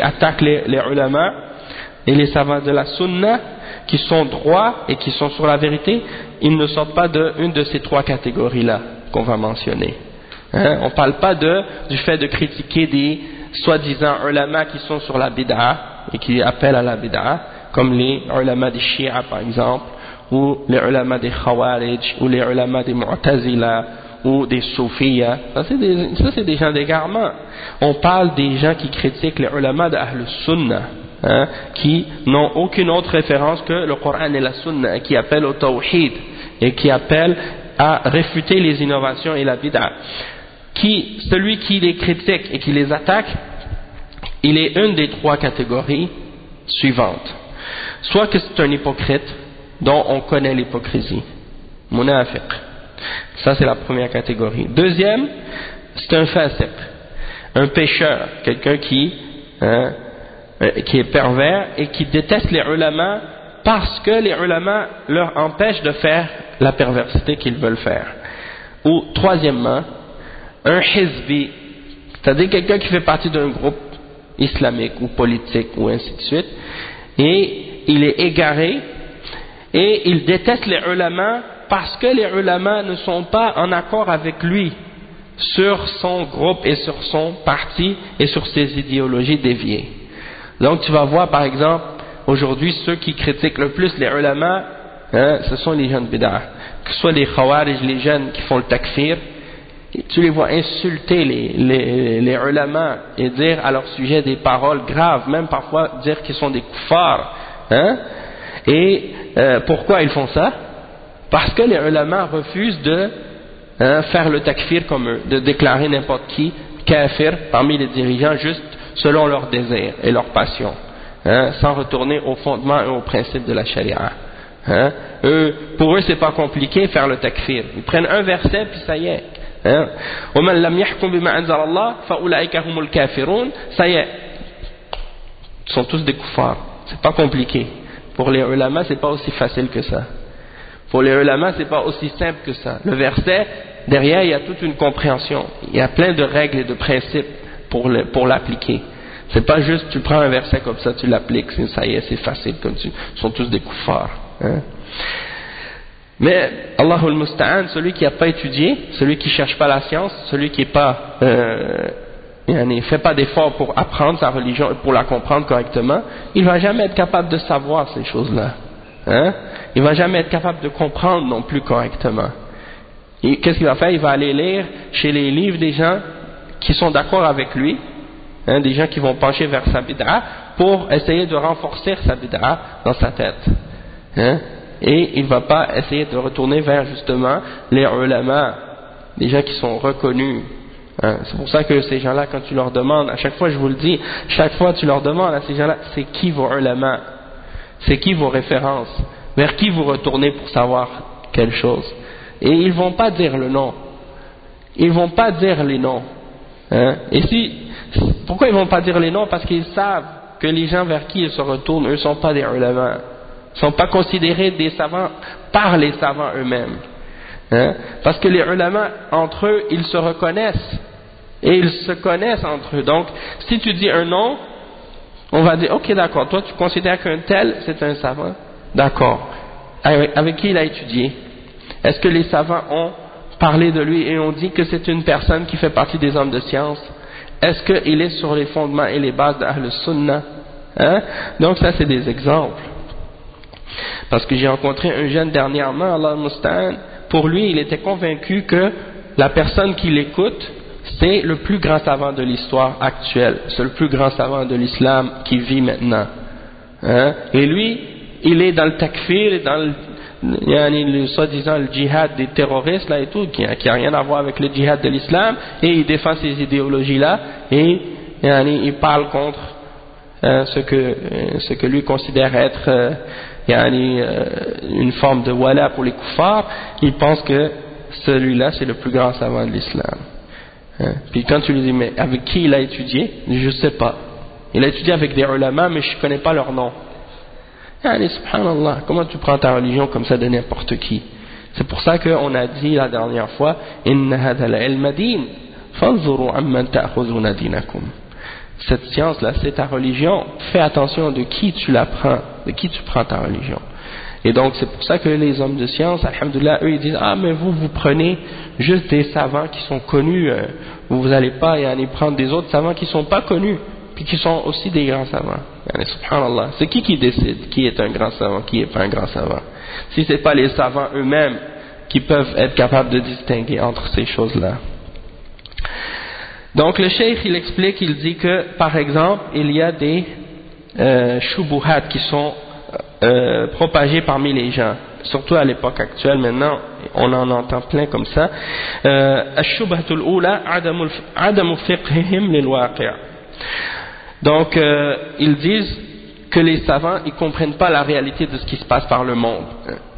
attaque les ulama et les savants de la sunna qui sont droits et qui sont sur la vérité, ils ne sortent pas d'une de ces trois catégories là qu'on va mentionner. On parle pas du fait de critiquer des soi-disant ulama qui sont sur la bid'a et qui appellent à la bid'a, comme les ulama des Shia par exemple, ou les ulama des Khawarij, ou les ulama des Mu'tazila, ou des Soufiyya. Ça c'est des gens d'égarement. On parle des gens qui critiquent les ulama de Ahl Sunnah, qui n'ont aucune autre référence que le Coran et la Sunna, qui appellent au Tawhid et qui appellent à réfuter les innovations et la bid'a. Celui qui les critique et qui les attaque, il est une des trois catégories suivantes. Soit que c'est un hypocrite dont on connaît l'hypocrisie, munafiq. Ça c'est la première catégorie. Deuxième, c'est un fasiq, un pécheur, quelqu'un qui est pervers et qui déteste les ulama parce que les ulama leur empêchent de faire la perversité qu'ils veulent faire. Ou troisièmement, un hizbi, c'est-à-dire quelqu'un qui fait partie d'un groupe islamique ou politique ou ainsi de suite, et il est égaré et il déteste les ulama parce que les ulama ne sont pas en accord avec lui sur son groupe et sur son parti et sur ses idéologies déviées. Donc tu vas voir par exemple, aujourd'hui ceux qui critiquent le plus les ulama, ce sont les gens de bid'ah. Que ce soit les khawarij, les jeunes qui font le takfir, tu les vois insulter les ulama et dire à leur sujet des paroles graves, même parfois dire qu'ils sont des kuffars. Et pourquoi ils font ça? Parce que les ulama refusent de faire le takfir comme eux, de déclarer n'importe qui kafir parmi les dirigeants juste selon leur désir et leur passion, sans retourner au fondement et au principe de la charia. Pour eux c'est pas compliqué faire le takfir, ils prennent un verset puis ça y est. وَمَنْ لَمْ يَحْكُمْ بِمَا أَنزَلَ اللَّهُ فَأُولَئِكَ هُمُ الْكَافِرُونَ. Ça y est, ils sont tous des kuffars. C'est pas compliqué. Pour les ulama c'est pas aussi facile que ça. Pour les ulama c'est pas aussi simple que ça. Le verset derrière il y a toute une compréhension, il y a plein de règles et de principes pour l'appliquer. C'est pas juste tu prends un verset comme ça tu l'appliques, ça y est c'est facile comme ils sont tous des kuffars. Mais Allahul Musta'an, celui qui n'a pas étudié, celui qui ne cherche pas la science, celui qui ne fait pas d'effort pour apprendre sa religion et pour la comprendre correctement, il ne va jamais être capable de savoir ces choses-là. Il ne va jamais être capable de comprendre non plus correctement. Qu'est-ce qu'il va faire? Il va aller lire chez les livres des gens qui sont d'accord avec lui, des gens qui vont pencher vers sa bid'a pour essayer de renforcer sa bid'a dans sa tête. Et il ne va pas essayer de retourner vers justement les ulama, les gens qui sont reconnus. C'est pour ça que ces gens-là, quand tu leur demandes, à chaque fois je vous le dis, chaque fois tu leur demandes à ces gens-là, c'est qui vos ulama, c'est qui vos références, vers qui vous retournez pour savoir quelque chose. Et ils ne vont pas dire le nom, ils ne vont pas dire les noms. Pourquoi ils ne vont pas dire les noms? Parce qu'ils savent que les gens vers qui ils se retournent, eux ne sont pas des ulama. Ils ne sont pas considérés des savants par les savants eux-mêmes. Parce que les ulama, entre eux, ils se reconnaissent. Et ils se connaissent entre eux. Donc, si tu dis un nom, on va dire, ok d'accord, toi tu considères qu'un tel, c'est un savant? D'accord. Avec qui il a étudié? Est-ce que les savants ont parlé de lui et ont dit que c'est une personne qui fait partie des hommes de science? Est-ce qu'il est sur les fondements et les bases d'Ahl Sunnah? Donc ça c'est des exemples. Parce que j'ai rencontré un jeune dernièrement, Allah Musta'an, pour lui il était convaincu que la personne qui l'écoute c'est le plus grand savant de l'histoire actuelle, c'est le plus grand savant de l'islam qui vit maintenant. Et lui il est dans le takfir et dans le soi-disant le djihad des terroristes là et tout, qui a rien à voir avec le djihad de l'islam, et il défend ces idéologies là et il parle contre ce que lui considère être une forme de wala pour les kuffars. Il pense que celui-là c'est le plus grand savant de l'islam. Puis quand tu lui dis mais avec qui il a étudié, je sais pas, il a étudié avec des ulama mais je connais pas leur nom. Subhanallah, comment tu prends ta religion comme ça de n'importe qui? C'est pour ça qu'on a dit la dernière fois inna hadha al-ilma din fanzuru amman ta'khudhuna dinakum. Cette science-là, c'est ta religion. Fais attention de qui tu la prends, de qui tu prends ta religion. Et donc, c'est pour ça que les hommes de science, alhamdoulilah, eux, ils disent, ah, mais vous prenez juste des savants qui sont connus, vous n'allez pas prendre des autres savants qui ne sont pas connus, puis qui sont aussi des grands savants. Subhanallah. C'est qui décide qui est un grand savant, qui n'est pas un grand savant? Si ce n'est pas les savants eux-mêmes qui peuvent être capables de distinguer entre ces choses-là. Donc le cheikh il explique, il dit que par exemple il y a des shubuhat qui sont propagés parmi les gens, surtout à l'époque actuelle. Maintenant on en entend plein comme ça. Ash-shubhatul ula adamu fiqhihim lil waqi'. Donc ils disent que les savants ils comprennent pas la réalité de ce qui se passe par le monde,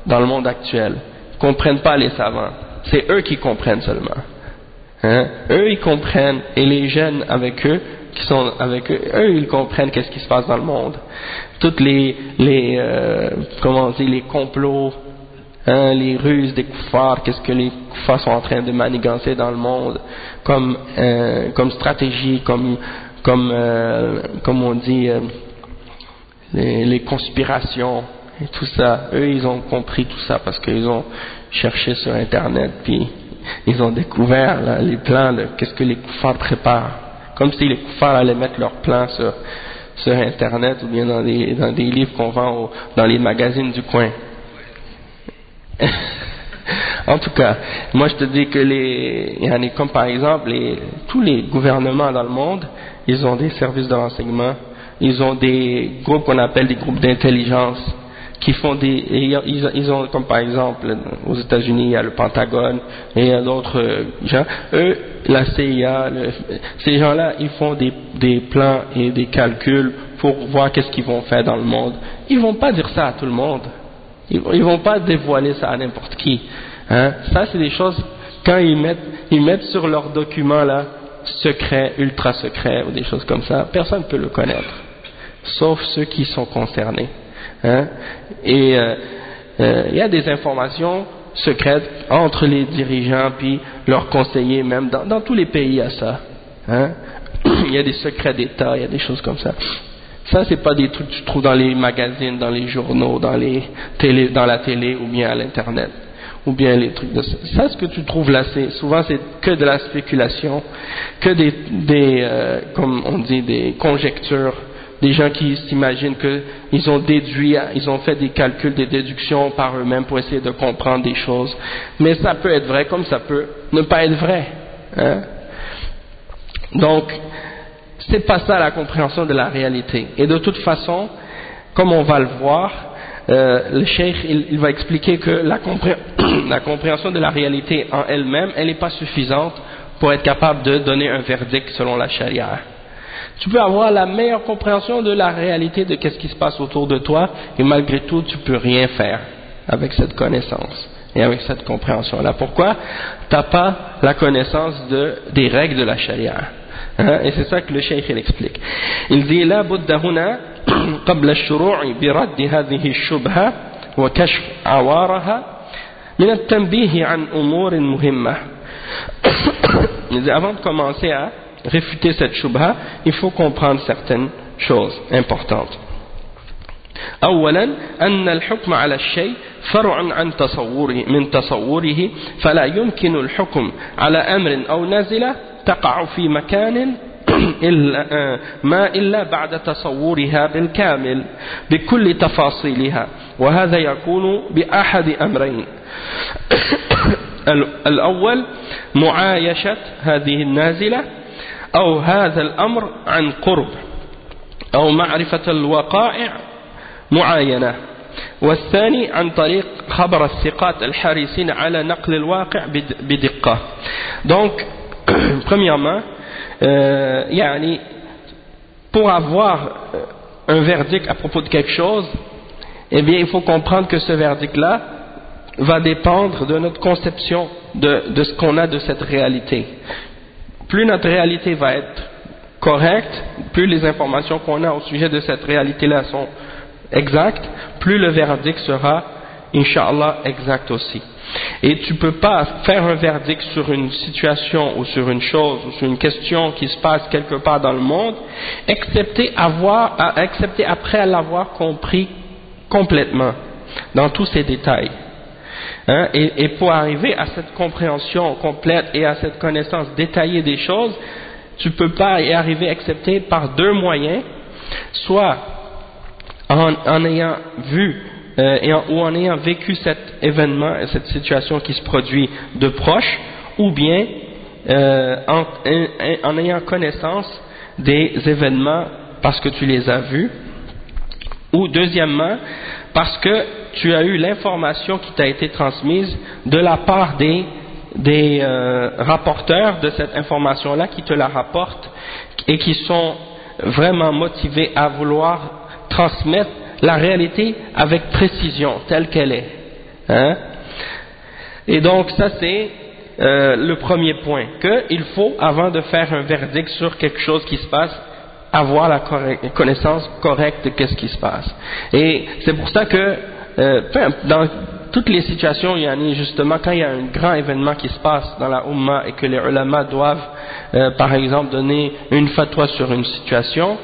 dans le monde actuel. Ils comprennent pas les savants, c'est eux qui comprennent seulement. Eux ils comprennent, et les jeunes avec eux qui sont avec eux, ils comprennent qu'est-ce qui se passe dans le monde, toutes les complots, les ruses des kuffars, qu'est-ce que les kuffars sont en train de manigancer dans le monde comme stratégie, comme on dit les conspirations et tout ça. Eux ils ont compris tout ça parce qu'ils ont cherché sur internet puis ils ont découvert les plans de qu'est-ce que les kuffars préparent, comme si les kuffars allaient mettre leurs plans sur internet ou bien dans des livres qu'on vend dans les magazines du coin. En tout cas, moi je te dis que comme par exemple tous les gouvernements dans le monde, ils ont des services de renseignement, ils ont des groupes qu'on appelle des groupes d'intelligence qui font ils ont comme par exemple aux États-Unis il y a le Pentagone et il y a d'autres gens, eux la CIA, ces gens-là ils font des plans et des calculs pour voir qu'est-ce qu'ils vont faire dans le monde. Ils vont pas dire ça à tout le monde, ils vont pas dévoiler ça à n'importe qui, hein. Ça c'est des choses quand ils mettent sur leurs documents là secrets, ultra secrets ou des choses comme ça, personne ne peut le connaître sauf ceux qui sont concernés. Hein? Et il y a des informations secrètes entre les dirigeants puis leurs conseillers, même dans tous les pays il y a ça. Hein? Il y a des secrets d'État, il y a des choses comme ça. Ça c'est pas des trucs que tu trouves dans les magazines, dans les journaux, dans la télé ou bien à l'internet ou bien les trucs de ça. Ça ce que tu trouves là, souvent c'est que de la spéculation, que comme on dit des conjectures. Des gens qui s'imaginent qu'ils ont ils ont fait des calculs, des déductions par eux-mêmes pour essayer de comprendre des choses. Mais ça peut être vrai comme ça peut ne pas être vrai. Hein? Donc, c'est pas ça la compréhension de la réalité. Et de toute façon, comme on va le voir, le cheikh il va expliquer que la compréhension de la réalité en elle-même, elle n'est pas suffisante pour être capable de donner un verdict selon la charia. Tu peux avoir la meilleure compréhension de la réalité de qu'est-ce qui se passe autour de toi et malgré tout tu peux rien faire avec cette connaissance et avec cette compréhension-là. Pourquoi? Tu n'as pas la connaissance des règles de la charia. Hein? Et c'est ça que le cheikh il explique. Il dit لا بد هنا قبل الشروع برد هذه الشبهة وكشف عوارها من التنبيه عن أمور مهمة. Il dit avant de commencer à réfuter cette shubha, il faut comprendre certaines choses importantes. أولا أن الحكم على الشيء فرع عن تصوره فلا يمكن الحكم على أمر أو نزلة تقع في مكان إلا بعد تصورها بالكامل بكل تفاصيلها وهذا يكون بأحد أمرين. الأول معايشة هذه النازلة أو هذا الأمر عن قرب أو معرفة الوقائع معاينة والثاني عن طريق خبر الثقات الحريصين على نقل الواقع بدقة. Donc premièrement pour avoir un verdict à propos de quelque chose, eh bien il faut comprendre que ce verdict là va dépendre de notre conception de ce qu'on a de cette réalité. Plus notre réalité va être correcte, plus les informations qu'on a au sujet de cette réalité-là sont exactes, plus le verdict sera, Inch'Allah, exact aussi. Et tu ne peux pas faire un verdict sur une situation ou sur une chose ou sur une question qui se passe quelque part dans le monde, excepté après l'avoir compris complètement, dans tous ses détails. Hein? Et pour arriver à cette compréhension complète et à cette connaissance détaillée des choses, tu ne peux pas y arriver excepté par deux moyens, soit en ayant vu ou en ayant vécu cet événement, cette situation qui se produit de proche, ou bien en ayant connaissance des événements parce que tu les as vus, ou deuxièmement parce que tu as eu l'information qui t'a été transmise de la part des rapporteurs de cette information-là qui te la rapportent et qui sont vraiment motivés à vouloir transmettre la réalité avec précision, telle qu'elle est. Hein? Et donc ça c'est le premier point, qu'il faut, avant de faire un verdict sur quelque chose qui se passe, avoir la connaissance correcte de ce qui se passe. Et c'est pour ça que dans toutes les situations, justement quand il y a un grand événement qui se passe dans la Ummah et que les ulama doivent par exemple donner une fatwa sur une situation,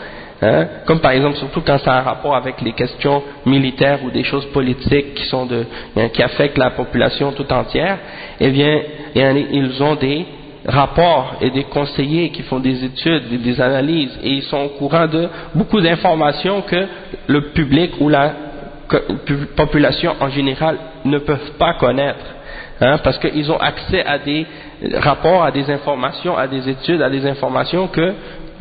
hein, comme par exemple surtout quand ça a un rapport avec les questions militaires ou des choses politiques qui affectent la population tout entière, eh bien ils ont rapports et des conseillers qui font des études et des analyses, et ils sont au courant de beaucoup d'informations que le public ou la population en général ne peuvent pas connaître, parce qu'ils ont accès à des rapports, à des informations, à des études, à des informations que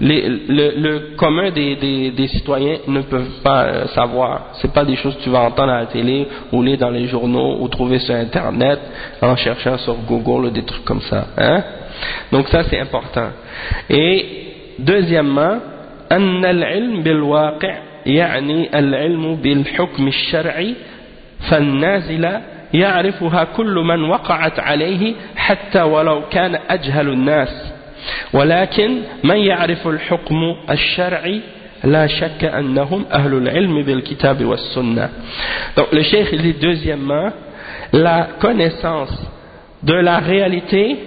le commun des citoyens ne peuvent pas savoir. C'est pas des choses que tu vas entendre à la télé ou lire dans les journaux ou trouver sur internet en cherchant sur Google ou des trucs comme ça, donc ça c'est important. Et deuxièmement, أن العلم بالواقع يعني العلم بالحكم الشرعي فالنازلة يعرفها كل من وقعت عليه حتى ولو كان أجهل الناس ولكن من يعرف الحكم الشرعي لا شك أنهم أهل العلم بالكتاب والسنة. Donc le cheikh dit deuxièmement, la connaissance de la réalité,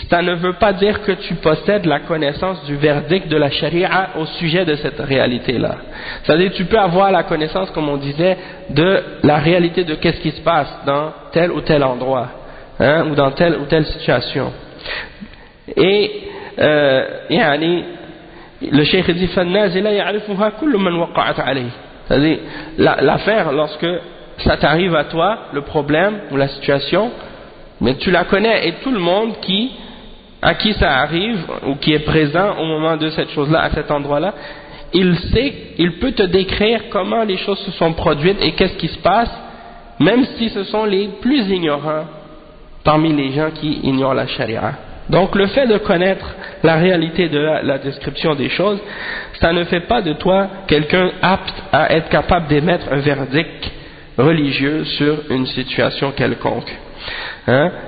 ça ne veut pas dire que tu possèdes la connaissance du verdict de la charia au sujet de cette réalité-là. C'est-à-dire tu peux avoir la connaissance, comme on disait, de la réalité de qu'est-ce qui se passe dans tel ou tel endroit, ou dans telle ou telle situation. Et le cheikh dit c'est-à-dire l'affaire, lorsque ça t'arrive à toi, le problème ou la situation, mais tu la connais, et tout le monde à qui ça arrive ou qui est présent au moment de cette chose-là, à cet endroit-là, il sait, il peut te décrire comment les choses se sont produites et qu'est-ce qui se passe, même si ce sont les plus ignorants parmi les gens qui ignorent la charia. Donc le fait de connaître la réalité de la description des choses, ça ne fait pas de toi quelqu'un apte à être capable d'émettre un verdict religieux sur une situation quelconque.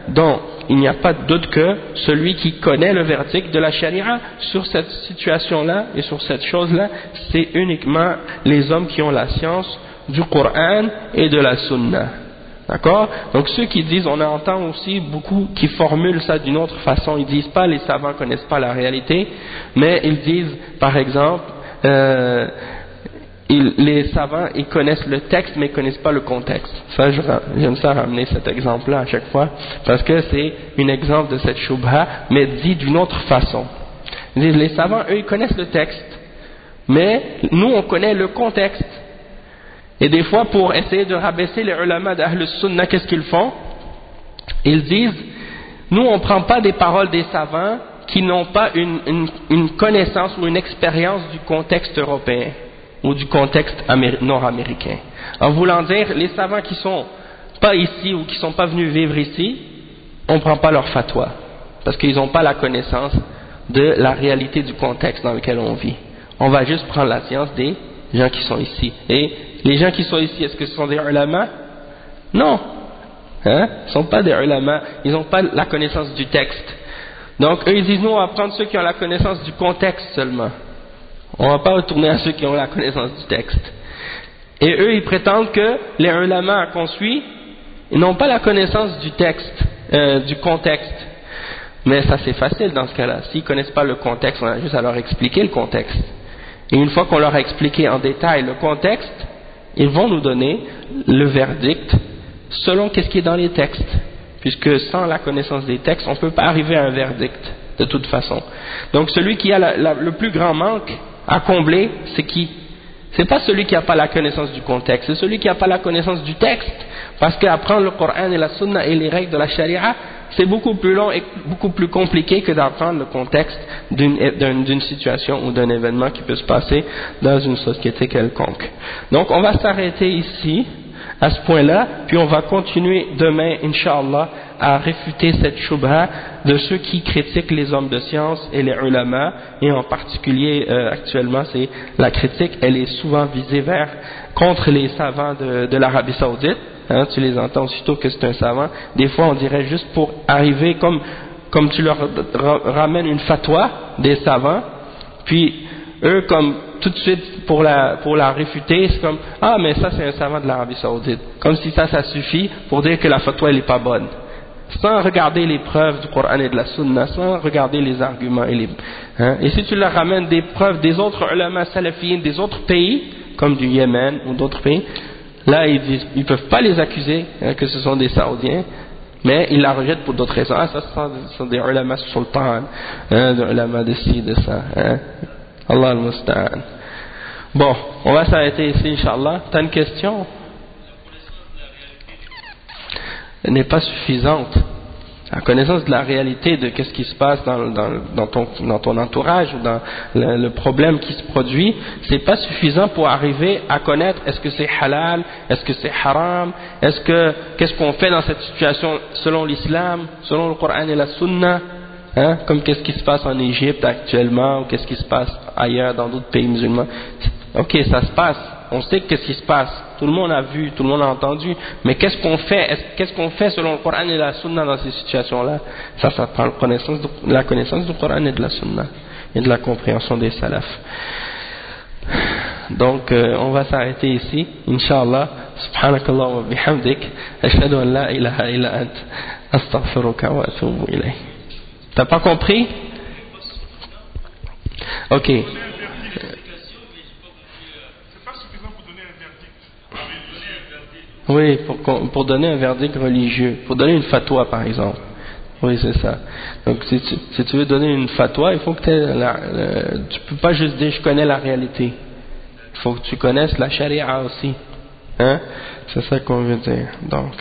Donc il n'y a pas de doute que celui qui connaît le verdict de la charia sur cette situation-là et sur cette chose-là, c'est uniquement les hommes qui ont la science du Coran et de la Sunna. D'accord? Donc ceux qui disent, on entend aussi beaucoup qui formulent ça d'une autre façon, ils disent pas les savants connaissent pas la réalité, mais ils disent par exemple les savants ils connaissent le texte mais ils connaissent pas le contexte. Ça j'aime ça ramener cet exemple-là à chaque fois parce que c'est un exemple de cette shubha mais dit d'une autre façon. Ils disent les savants eux ils connaissent le texte mais nous on connaît le contexte. Et des fois, pour essayer de rabaisser les ulama d'Ahl Sunnah, qu'est-ce qu'ils font? Ils disent, nous on ne prend pas des paroles des savants qui n'ont pas une connaissance ou une expérience du contexte européen ou du contexte nord-américain. En voulant dire, les savants qui ne sont pas ici ou qui ne sont pas venus vivre ici, on ne prend pas leur fatwa, parce qu'ils n'ont pas la connaissance de la réalité du contexte dans lequel on vit. On va juste prendre la science des gens qui sont ici. Et les gens qui sont ici, est-ce que ce sont des ulama? Non. Ils ne sont pas des ulama, ils n'ont pas la connaissance du texte. Donc eux ils disent, nous on va prendre ceux qui ont la connaissance du contexte seulement. On ne va pas retourner à ceux qui ont la connaissance du texte. Et eux ils prétendent que les ulama qu'on suit, ils n'ont pas la connaissance du texte, du contexte. Mais ça c'est facile dans ce cas-là. S'ils ne connaissent pas le contexte, on a juste à leur expliquer le contexte. Et une fois qu'on leur a expliqué en détail le contexte, ils vont nous donner le verdict selon qu'est-ce qui est dans les textes. Puisque sans la connaissance des textes, on ne peut pas arriver à un verdict, de toute façon. Donc celui qui a le plus grand manque à combler, c'est qui? C'est pas celui qui n'a pas la connaissance du contexte, c'est celui qui n'a pas la connaissance du texte. Parce qu'apprendre le Coran et la Sunna et les règles de la Sharia, c'est beaucoup plus long et beaucoup plus compliqué que d'apprendre le contexte d'une situation ou d'un événement qui peut se passer dans une société quelconque. Donc on va s'arrêter ici, à ce point-là, puis on va continuer demain, Inch'Allah, à réfuter cette shubha de ceux qui critiquent les hommes de science et les ulama, et en particulier actuellement, c'est la critique, elle est souvent visée contre les savants de l'Arabie Saoudite. Tu les entends aussitôt que c'est un savant. Des fois, on dirait juste pour arriver, comme tu leur ramènes une fatwa des savants, puis eux, comme tout de suite pour la réfuter, c'est comme ah mais ça c'est un savant de l'Arabie Saoudite, comme si ça suffit pour dire que la fatwa elle est pas bonne, sans regarder les preuves du Coran et de la Sunna, sans regarder les arguments et si tu leur ramènes des preuves des autres ulama salafiyyin des autres pays comme du Yémen ou d'autres pays, là ils peuvent pas les accuser que ce sont des Saoudiens, Mais ils la rejettent pour d'autres raisons. Ah, ça, ce sont des ulama sultan, hein, des ulama de ci, de ça. Hein. Allah al-Musta'an. Bon, on va s'arrêter ici, Inch'Allah. T'as une question? Elle n'est pas suffisante. La connaissance de la réalité de qu'est-ce qui se passe dans ton entourage ou dans le problème qui se produit, c'est pas suffisant pour arriver à connaître est-ce que c'est halal, est-ce que c'est haram, qu'est-ce qu'on fait dans cette situation selon l'islam, selon le Coran et la Sunna, hein, comme qu'est-ce qui se passe en Égypte actuellement ou qu'est-ce qui se passe ailleurs dans d'autres pays musulmans. Ok, ça se passe, on sait qu'est-ce qui se passe, tout le monde a vu, tout le monde a entendu, mais qu'est-ce qu'on fait selon le Coran et la Sunna dans ces situations-là? Ça prend la connaissance du Coran et de la Sunna et de la compréhension des salafs. Donc on va s'arrêter ici, Inch'Allah. Subhanakallah wa bihamdik, ashhadu an la ilaha illa ant, astaghfiruka wa atubu ilayh. T'as pas compris? Ok. Oui, pour donner un verdict religieux, pour donner une fatwa par exemple. Oui, c'est ça. Donc si tu veux donner une fatwa, il faut que tu peux pas juste dire je connais la réalité. Il faut que tu connaisses la charia aussi. Hein? C'est ça qu'on veut dire. Donc